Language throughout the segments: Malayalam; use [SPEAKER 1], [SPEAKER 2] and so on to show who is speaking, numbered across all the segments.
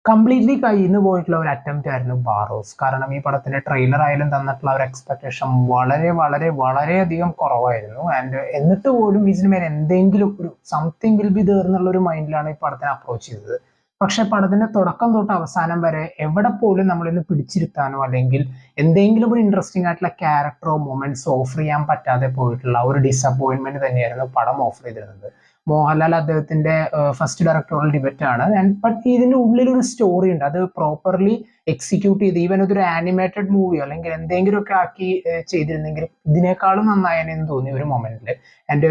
[SPEAKER 1] കംപ്ലീറ്റ്ലി കയ്യിൽ നിന്ന് പോയിട്ടുള്ള ഒരു അറ്റംപ്റ്റ് ആയിരുന്നു ബാറോസ്. കാരണം ഈ പടത്തിന്റെ ട്രെയിലർ ആയാലും തന്നിട്ടുള്ള ഒരു എക്സ്പെക്ടേഷൻ വളരെ വളരെ വളരെയധികം കുറവായിരുന്നു. ആൻഡ് എന്നിട്ട് പോലും ഈ സിനിമയിൽ എന്തെങ്കിലും ഒരു സംതിങ് വിൽ ബി ദർ എന്നുള്ള ഒരു മൈൻഡിലാണ് ഈ പടത്തിനെ അപ്രോച്ച് ചെയ്തത്. പക്ഷെ പടത്തിന്റെ തുടക്കം തൊട്ട് അവസാനം വരെ എവിടെ പോലും നമ്മളിന്ന് പിടിച്ചിരുത്താനോ അല്ലെങ്കിൽ എന്തെങ്കിലും ഒരു ഇൻട്രസ്റ്റിംഗ് ആയിട്ടുള്ള ക്യാരക്ടറോ മൊമെന്റ്സോ ഓഫർ ചെയ്യാൻ പറ്റാതെ പോയിട്ടുള്ള ഒരു ഡിസപ്പോയിന്റ്മെന്റ് തന്നെയായിരുന്നു പടം ഓഫർ ചെയ്തിരുന്നത്. മോഹൻലാൽ അദ്ദേഹത്തിന്റെ ഫസ്റ്റ് ഡയറക്ടോറിയൽ ഡിബേറ്റ് ആണ്. ബട്ട് ഇതിന്റെ ഉള്ളിലൊരു സ്റ്റോറി ഉണ്ട്, അത് പ്രോപ്പർലി എക്സിക്യൂട്ട് ചെയ്ത് ഈവൻ ഇതൊരു ആനിമേറ്റഡ് മൂവിയോ അല്ലെങ്കിൽ എന്തെങ്കിലുമൊക്കെ ആക്കി ചെയ്തിരുന്നെങ്കിൽ ഇതിനേക്കാളും നന്നായെന്ന് തോന്നി ഒരു മൊമെന്റിൽ. ആൻഡ്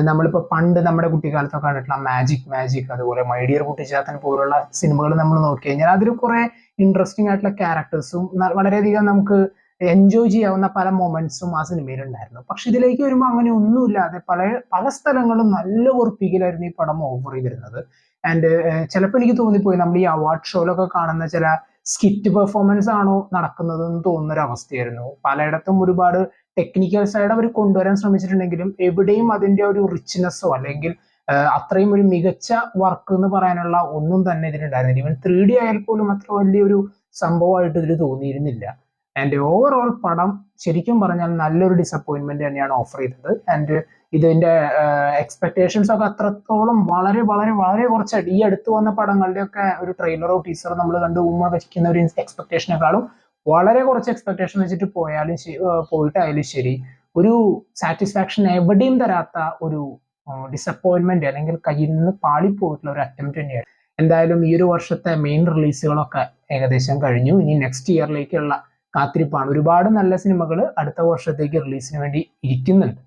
[SPEAKER 1] നമ്മളിപ്പോ പണ്ട് നമ്മുടെ കുട്ടിക്കാലത്തൊക്കെ കണ്ടിട്ടുള്ള മാജിക് അതുപോലെ മൈഡിയർ കുട്ടിച്ചാത്തൻ പോലുള്ള സിനിമകൾ നമ്മൾ നോക്കി കഴിഞ്ഞാൽ അതിൽ കുറെ ഇൻട്രസ്റ്റിംഗ് ആയിട്ടുള്ള ക്യാരക്ടേഴ്സും വളരെയധികം നമുക്ക് എൻജോയ് ചെയ്യാവുന്ന പല മൊമെന്റ്സും ആ സിനിമയിൽ ഉണ്ടായിരുന്നു. പക്ഷെ ഇതിലേക്ക് വരുമ്പോൾ അങ്ങനെ ഒന്നുമില്ലാതെ പല പല സ്ഥലങ്ങളും നല്ല വെറുപ്പിക്കലായിരുന്നു ഈ പടം ഓഫർ ചെയ്തിരുന്നത്. ആൻഡ് ചിലപ്പോൾ എനിക്ക് തോന്നിപ്പോയി നമ്മൾ ഈ അവാർഡ് ഷോയിലൊക്കെ കാണുന്ന ചില സ്കിറ്റ് പെർഫോമൻസ് ആണോ നടക്കുന്നത് എന്ന് തോന്നുന്ന ഒരു അവസ്ഥയായിരുന്നു. പലയിടത്തും ഒരുപാട് ടെക്നിക്കൽ സൈഡ് അവർ കൊണ്ടുവരാൻ ശ്രമിച്ചിട്ടുണ്ടെങ്കിലും എവിടെയും അതിന്റെ ഒരു റിച്ച്നെസ്സോ അല്ലെങ്കിൽ അത്രയും ഒരു മികച്ച വർക്ക് എന്ന് പറയാനുള്ള ഒന്നും തന്നെ ഇതിലുണ്ടായിരുന്നില്ല. ഈവൻ 3D ആയാൽ പോലും അത്ര വലിയൊരു സംഭവമായിട്ട് ഇതിൽ തോന്നിയിരുന്നില്ല. ആൻഡ് ഓവറോൾ പടം ശരിക്കും പറഞ്ഞാൽ നല്ലൊരു ഡിസപ്പോയിന്റ്മെന്റ് തന്നെയാണ് ഓഫർ ചെയ്തത്. ആൻഡ് ഇതിന്റെ എക്സ്പെക്ടേഷൻസ് ഒക്കെ അത്രത്തോളം വളരെ വളരെ വളരെ കുറച്ചായിട്ട് ഈ അടുത്ത് വന്ന പടങ്ങളുടെ ഒക്കെ ഒരു ട്രെയിലറോ ടീസറോ നമ്മൾ കണ്ട് ഉമ്മ വയ്ക്കുന്ന ഒരു എക്സ്പെക്ടേഷനേക്കാളും വളരെ കുറച്ച് എക്സ്പെക്ടേഷൻ വെച്ചിട്ട് പോയിട്ടായാലും ശരി ഒരു സാറ്റിസ്ഫാക്ഷൻ എവിടെയും തരാത്ത ഒരു ഡിസപ്പോയിന്റ്മെന്റ് അല്ലെങ്കിൽ കയ്യിൽ നിന്ന് പാളിപ്പോയിട്ടുള്ള ഒരു അറ്റംപ്റ്റ് തന്നെയാണ്. എന്തായാലും ഈ ഒരു വർഷത്തെ മെയിൻ റിലീസുകളൊക്കെ ഏകദേശം കഴിഞ്ഞു. ഇനി നെക്സ്റ്റ് ഇയറിലേക്കുള്ള കാത്തിരിപ്പാണ്. ഒരുപാട് നല്ല സിനിമകൾ അടുത്ത വർഷത്തേക്ക് റിലീസിന് വേണ്ടി ഇരിക്കുന്നുണ്ട്.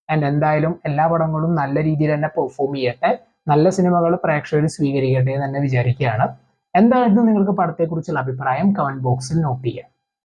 [SPEAKER 1] ആൻഡ് എന്തായാലും എല്ലാ പടങ്ങളും നല്ല രീതിയിൽ തന്നെ പെർഫോം ചെയ്യട്ടെ, നല്ല സിനിമകൾ പ്രേക്ഷകർ സ്വീകരിക്കട്ടെ എന്ന് തന്നെ വിചാരിക്കുകയാണ്. എന്തായിരുന്നു നിങ്ങൾക്ക് പടത്തെക്കുറിച്ചുള്ള അഭിപ്രായം? കമന്റ് ബോക്സിൽ നോട്ട് ചെയ്യാം.